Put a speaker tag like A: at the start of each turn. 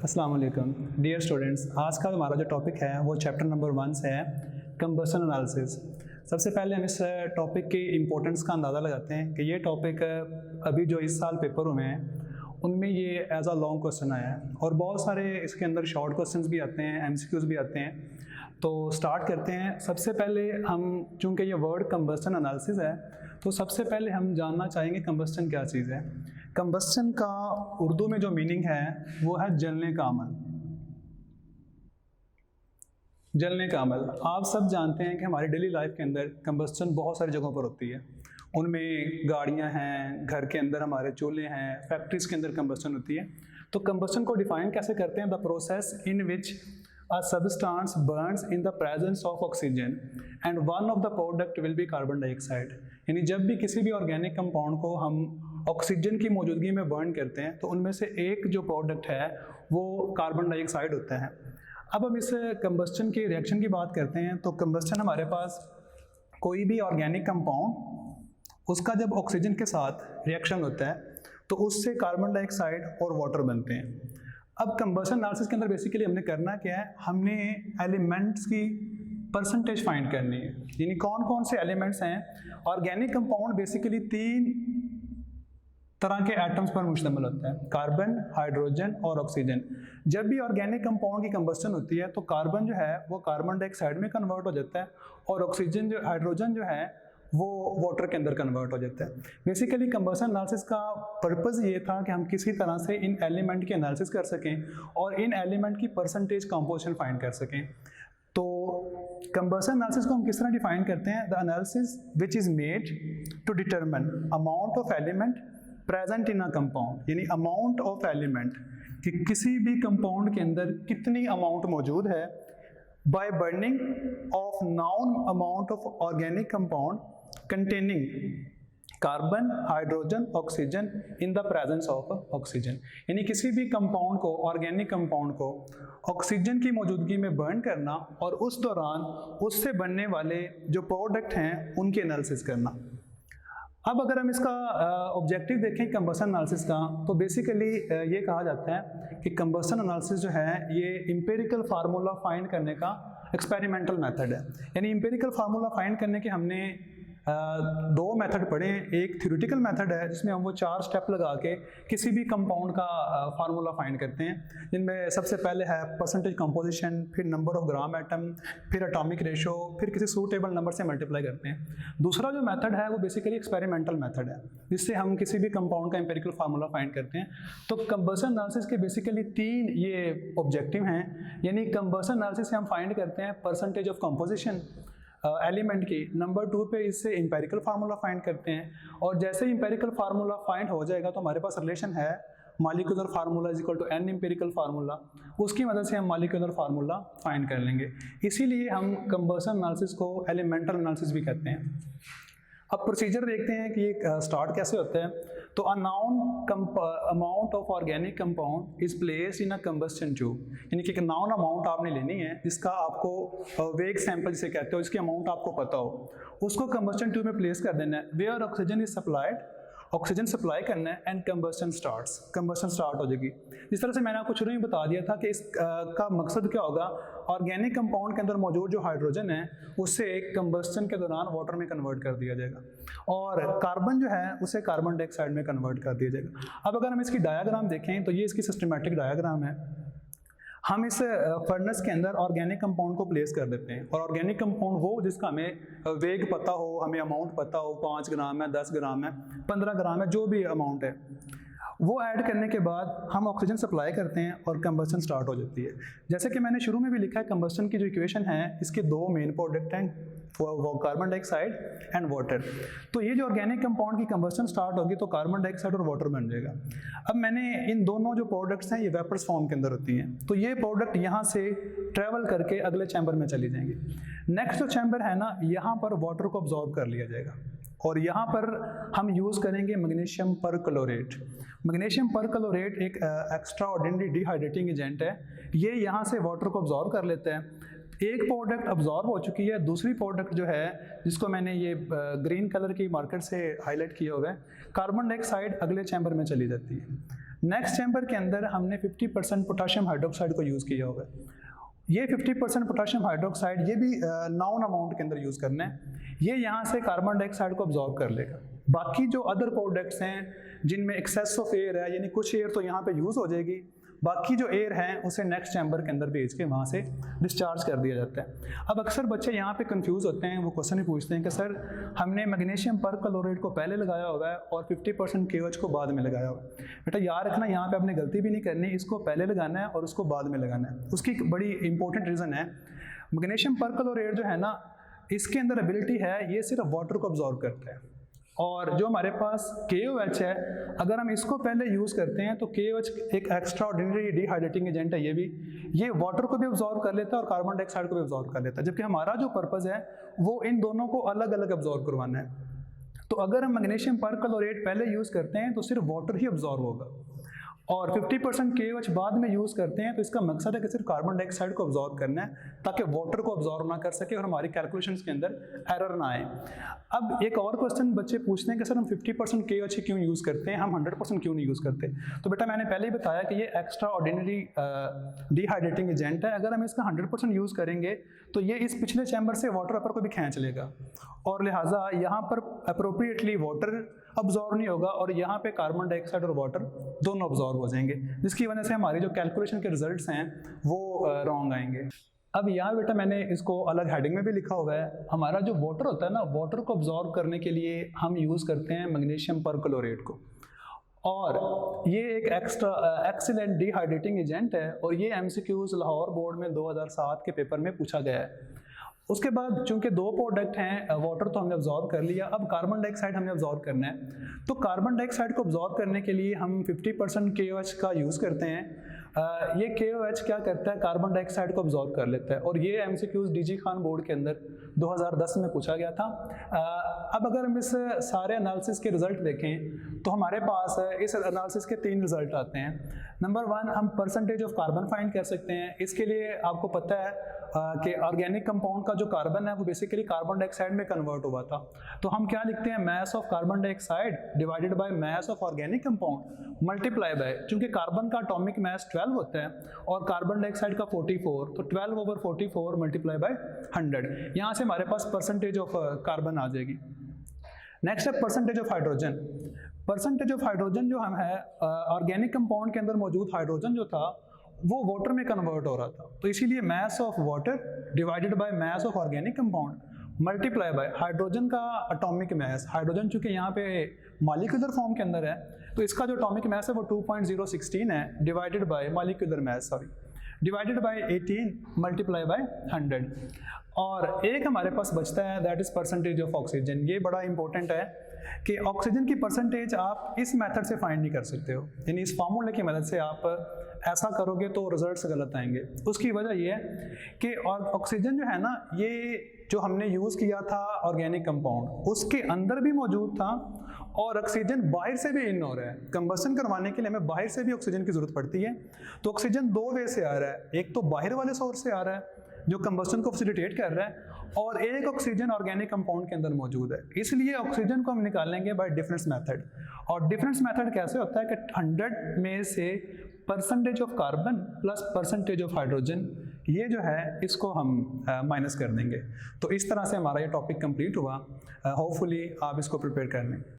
A: अस्सलाम वालेकुम dear students. आज का हमारा जो टॉपिक है वो चैप्टर नंबर 1 से है, कंबशन एनालिसिस। सबसे पहले हम इस टॉपिक की इम्पोर्टेंस का अंदाज़ा लगाते हैं कि ये टॉपिक अभी जो इस साल पेपर हुए हैं उनमें ये एज अ लॉन्ग क्वेश्चन आया है और बहुत सारे इसके अंदर शॉर्ट क्वेश्चंस भी आते हैं, एमसीक्यूज़ भी आते हैं। तो स्टार्ट करते हैं। सबसे पहले हम, चूँकि ये वर्ड कंबशन एनालिसिस है, तो सबसे पहले हम जानना चाहेंगे कंबस्टन क्या चीज़ है। कंबस्टन का उर्दू में जो मीनिंग है वो है जलने का अमल। जलने का अमल आप सब जानते हैं कि हमारी डेली लाइफ के अंदर कंबस्टन बहुत सारी जगहों पर होती है। उनमें गाड़ियां हैं, घर के अंदर हमारे चूल्हे हैं, फैक्ट्रीज के अंदर कंबस्टन होती है। तो कंबस्टन को डिफाइन कैसे करते हैं? The process in which a substance burns in the presence of oxygen and one of the product will be carbon dioxide। यानी जब भी किसी भी ऑर्गेनिक कंपाउंड को हम ऑक्सीजन की मौजूदगी में बर्न करते हैं तो उनमें से एक जो प्रोडक्ट है वो कार्बन डाइऑक्साइड होता है। अब हम इस कंबस्टन की रिएक्शन की बात करते हैं तो कंबस्टन हमारे पास कोई भी ऑर्गेनिक कंपाउंड, उसका जब ऑक्सीजन के साथ रिएक्शन होता है तो उससे कार्बन डाइऑक्साइड और वाटर बनते हैं। अब कंबशन एनालिसिस के अंदर बेसिकली हमने करना क्या है, हमने एलिमेंट्स की परसेंटेज फाइंड करनी है। यानी कौन कौन से एलिमेंट्स हैं। ऑर्गेनिक कंपाउंड बेसिकली 3 तरह के एटम्स पर मुश्तमिल होता है, कार्बन, हाइड्रोजन और ऑक्सीजन। जब भी ऑर्गेनिक कंपाउंड की कंबस्टन होती है तो कार्बन जो है वो कार्बन डाइऑक्साइड में कन्वर्ट हो जाता है और ऑक्सीजन जो हाइड्रोजन जो है वो वाटर के अंदर कन्वर्ट हो जाता है। बेसिकली कंबशन एनालिसिस का पर्पज़ ये था कि हम किसी तरह से इन एलिमेंट की एनालिसिस कर सकें और इन एलिमेंट की परसेंटेज कंपोजिशन फाइंड कर सकें। तो कंबशन एनालिसिस को हम किस तरह डिफाइन करते हैं? The analysis which is made to determine amount of element present in a compound. यानी अमाउंट ऑफ एलिमेंट कि किसी भी कंपाउंड के अंदर कितनी अमाउंट मौजूद है by burning of known amount of organic compound containing carbon, hydrogen, oxygen in the presence of oxygen. यानी किसी भी कंपाउंड को, ऑर्गेनिक कंपाउंड को ऑक्सीजन की मौजूदगी में बर्न करना और उस दौरान उससे बनने वाले जो प्रोडक्ट हैं उनकी एनालिसिस करना। अब अगर हम इसका ऑब्जेक्टिव देखें कंबशन एनालिसिस का, तो बेसिकली ये कहा जाता है कि कंबशन एनालिसिस जो है ये एम्पिरिकल फार्मूला फाइंड करने का एक्सपेरिमेंटल मेथड है। यानी एम्पिरिकल फार्मूला फाइंड करने के हमने 2 मेथड पढ़े हैं। एक थ्योरेटिकल मेथड है जिसमें हम वो 4 स्टेप लगा के किसी भी कंपाउंड का फार्मूला फाइंड करते हैं, जिनमें सबसे पहले है परसेंटेज कंपोजिशन, फिर नंबर ऑफ ग्राम एटम, फिर एटॉमिक रेशो, फिर किसी सूटेबल नंबर से मल्टीप्लाई करते हैं। दूसरा जो मेथड है वो बेसिकली एक्सपेरिमेंटल मेथड है जिससे हम किसी भी कंपाउंड का एम्पिरिकल फार्मूला फाइंड करते हैं। तो कंबशन एनालिसिस के बेसिकली 3 ये ऑब्जेक्टिव हैं। यानी कंबशन एनालिसिस से हम फाइंड करते हैं परसेंटेज ऑफ कंपोजिशन एलिमेंट की, नंबर 2 पे इससे इंपेरिकल फार्मूला फाइंड करते हैं और जैसे ही इंपेरिकल फार्मूला फाइंड हो जाएगा तो हमारे पास रिलेशन है molecular formula is equal to an empirical formula, उसकी मदद से हम मॉलिक्यूलर फार्मूला फाइंड कर लेंगे। इसीलिए हम कंबशन एनालिसिस को एलिमेंटल एनालिसिस भी कहते हैं। अब प्रोसीजर देखते हैं कि ये स्टार्ट कैसे होता है। तो a noun amount of organic compound is placed in a combustion tube. यानी कि एक नाउन अमाउंट आपने लेनी है जिसका आपको वेग सैंपल जिसे कहते हो, इसकी अमाउंट आपको पता हो, उसको कंबस्टन ट्यूब में प्लेस कर देना है। Where oxygen is supplied, oxygen supply करना है and combustion starts, combustion start हो जाएगी। जिस तरह से मैंने आपको शुरू में बता दिया था कि इसका मकसद क्या होगा, ऑर्गेनिक कंपाउंड के अंदर मौजूद जो हाइड्रोजन है उससे कंबस्टन के दौरान वाटर में कन्वर्ट कर दिया जाएगा और कार्बन जो है उसे कार्बन डाइऑक्साइड में कन्वर्ट कर दिया जाएगा। अब अगर हम इसकी डायग्राम देखें तो ये इसकी सिस्टमेटिक डायग्राम है। हम इस फर्नेस के अंदर ऑर्गेनिक कंपाउंड को प्लेस कर देते हैं और ऑर्गेनिक कंपाउंड वो जिसका हमें वेग पता हो, हमें अमाउंट पता हो, 5 ग्राम है, 10 ग्राम है, 15 ग्राम है, जो भी अमाउंट है, वो ऐड करने के बाद हम ऑक्सीजन सप्लाई करते हैं और कंबस्टन स्टार्ट हो जाती है। जैसे कि मैंने शुरू में भी लिखा है, कंबस्टन की जो इक्वेशन है इसके 2 मेन प्रोडक्ट हैं, वो कार्बन डाइऑक्साइड एंड वाटर। तो ये जो ऑर्गेनिक कंपाउंड की कंबस्टन स्टार्ट होगी तो कार्बन डाइऑक्साइड और वाटर बन जाएगा। अब मैंने इन दोनों जो प्रोडक्ट्स हैं ये वेपर्स फॉर्म के अंदर होती हैं, तो ये प्रोडक्ट यहाँ से ट्रेवल करके अगले चैम्बर में चली जाएंगी। नेक्स्ट जो चैम्बर है ना, यहाँ पर वाटर को अब्जॉर्ब कर लिया जाएगा और यहाँ पर हम यूज़ करेंगे मैग्नीशियम परक्लोरेट। मैग्नीशियम परक्लोरेट एक एक्स्ट्रा ऑर्डिनरी डिहाइड्रेटिंग एजेंट है। ये यहाँ से वाटर को अब्जॉर्ब कर लेता है। एक प्रोडक्ट अब्जॉर्ब हो चुकी है, दूसरी प्रोडक्ट जो है जिसको मैंने ये ग्रीन कलर की मार्कर से हाईलाइट किया हुआ है, कार्बन डाइऑक्साइड अगले चैम्बर में चली जाती है। नेक्स्ट चैम्बर के अंदर हमने 50% पोटाशियम हाइड्रोक्साइड को यूज़ किया होगा। ये 50% पोटाशियम हाइड्रोक्साइड ये भी नाउन अमाउंट के अंदर यूज़ करना है। ये यहाँ से कार्बन डाइऑक्साइड को अब्जॉर्ब कर लेगा। बाकी जो अदर प्रोडक्ट्स हैं जिनमें एक्सेस ऑफ एयर है, यानी कुछ एयर तो यहाँ पे यूज़ हो जाएगी, बाकी जो एयर है उसे नेक्स्ट चैम्बर के अंदर भेज के वहाँ से डिस्चार्ज कर दिया जाता है। अब अक्सर बच्चे यहाँ पे कंफ्यूज होते हैं, वो क्वेश्चन ही पूछते हैं कि सर हमने मैग्नीशियम परक्लोरेट को पहले लगाया हुआ है और 50% KOH को बाद में लगाया हुआ है। बेटा याद रखना, यहाँ पे आपने गलती भी नहीं करनी, इसको पहले लगाना है और उसको बाद में लगाना है। उसकी एक बड़ी इंपॉर्टेंट रीज़न है, मैग्नीशियम परक्लोरेट जो है ना, इसके अंदर एबिलिटी है ये सिर्फ वाटर को अब्जॉर्ब करता है, और जो हमारे पास KOH है अगर हम इसको पहले यूज़ करते हैं तो KOH एक एक्स्ट्रा ऑर्डिनरी डिहाइड्रेटिंग एजेंट है, ये वाटर को भी अब्जॉर्ब कर लेता है और कार्बन डाइऑक्साइड को भी अब्जॉर्ब कर लेता है, जबकि हमारा जो पर्पज़ है वो इन दोनों को अलग अलग अब्जॉर्ब करवाना है। तो अगर हम मैग्नीशियम परक्लोरेट पहले यूज़ करते हैं तो सिर्फ वाटर ही अब्जॉर्ब होगा, और 50% KOH बाद में यूज़ करते हैं तो इसका मकसद है कि सिर्फ कार्बन डाइऑक्साइड को अब्जॉर्ब करना है ताकि वाटर को अब्जॉर्ब ना कर सके और हमारी कैलकुलेशंस के अंदर एरर ना आए। अब एक और क्वेश्चन बच्चे पूछते हैं कि सर हम 50% KOH क्यों यूज़ करते हैं, हम 100% क्यों नहीं यूज़ करते। तो बेटा मैंने पहले ही बताया कि ये एक्स्ट्रा ऑर्डिनरी डिहाइड्रेटिंग एजेंट है। अगर हम इसका 100% यूज़ करेंगे तो ये इस पिछले चैम्बर से वाटर अपर को भी खींच लेगा, और लिहाजा यहाँ पर अप्रोप्रिएटली वाटर अब्जॉर्ब नहीं होगा और यहाँ पे कार्बन डाइऑक्साइड और वाटर दोनों अब्जॉर्ब हो जाएंगे, जिसकी वजह से हमारी जो कैलकुलेशन के रिजल्ट्स हैं वो रॉन्ग आएंगे। अब यहाँ बेटा मैंने इसको अलग हेडिंग में भी लिखा हुआ है, हमारा जो वाटर होता है ना, वाटर को अब्जॉर्ब करने के लिए हम यूज़ करते हैं मैग्नीशियम परक्लोरेट को, और ये एक एक्सीलेंट डिहाइड्रेटिंग एजेंट है, और ये MCQs लाहौर बोर्ड में 2007 के पेपर में पूछा गया है। उसके बाद चूंकि दो प्रोडक्ट हैं, वाटर तो हमने अब्जॉर्ब कर लिया, अब कार्बन डाइऑक्साइड हमने अब्जॉर्ब करना है। तो कार्बन डाइऑक्साइड को अब्जॉर्ब करने के लिए हम 50% KOH का यूज़ करते हैं। ये KOH क्या करता है, कार्बन डाइऑक्साइड को अब्जॉर्ब कर लेता है, और ये MCQs DG खान बोर्ड के अंदर 2010 में पूछा गया था। अब अगर हम इस सारे एनालिसिस के रिजल्ट देखें तो हमारे पास इस एनालिसिस के 3 रिजल्ट आते हैं। नंबर 1, हम परसेंटेज ऑफ कार्बन फाइंड कर सकते हैं। इसके लिए आपको पता है कि ऑर्गेनिक कंपाउंड का जो कार्बन है वो बेसिकली कार्बन डाइऑक्साइड में कन्वर्ट हुआ था, तो हम क्या लिखते हैं, mass of carbon dioxide divided by mass of organic compound multiply by, चूंकि कार्बन का एटॉमिक मास 12 होता है और कार्बन डाइऑक्साइड का 44, तो 12/44 मल्टीप्लाई बाय 100। यहाँ से हमारे पास परसेंटेज ऑफ कार्बन आ जाएगी। नेक्स्ट है percentage of hydrogen. Percentage of hydrogen जो हम है, ऑर्गेनिक कंपाउंड के अंदर मौजूद हाइड्रोजन जो था वो वाटर में कन्वर्ट हो रहा था, तो इसीलिए mass of water divided by mass of organic compound multiply by hydrogen का एटॉमिक मास। हाइड्रोजन चूंकि यहाँ पे मॉलिक्यूलर फॉर्म के अंदर है तो इसका जो एटॉमिक मास है वो 2.016 है, divided by molecular mass divided by 18 multiply by 100। और एक हमारे पास बचता है, that is percentage of oxygen. ये बड़ा इंपॉर्टेंट है कि ऑक्सीजन की परसेंटेज आप इस मेथड से फाइंड नहीं कर सकते हो, यानी इस फार्मूले की मदद से आप ऐसा करोगे तो रिजल्ट्स गलत आएंगे। उसकी वजह ये है कि ऑक्सीजन जो है ना, ये जो हमने यूज़ किया था ऑर्गेनिक कंपाउंड उसके अंदर भी मौजूद था, और ऑक्सीजन बाहर से भी इन हो रहा है। कंबसन करवाने के लिए हमें बाहर से भी ऑक्सीजन की ज़रूरत पड़ती है, तो ऑक्सीजन 2 वे से आ रहा है। एक तो बाहर वाले सोर्स से आ रहा है जो कंबसन को फैसिलिटेट कर रहा है, और एक ऑक्सीजन ऑर्गेनिक कंपाउंड के अंदर मौजूद है। इसलिए ऑक्सीजन को हम निकालेंगे बाय डिफरेंस मेथड। और डिफरेंस मेथड कैसे होता है कि 100 में से percentage of carbon plus percentage of hydrogen, ये जो है इसको हम माइनस कर देंगे। तो इस तरह से हमारा ये टॉपिक कंप्लीट हुआ। होपफुली आप इसको प्रिपेयर कर लें।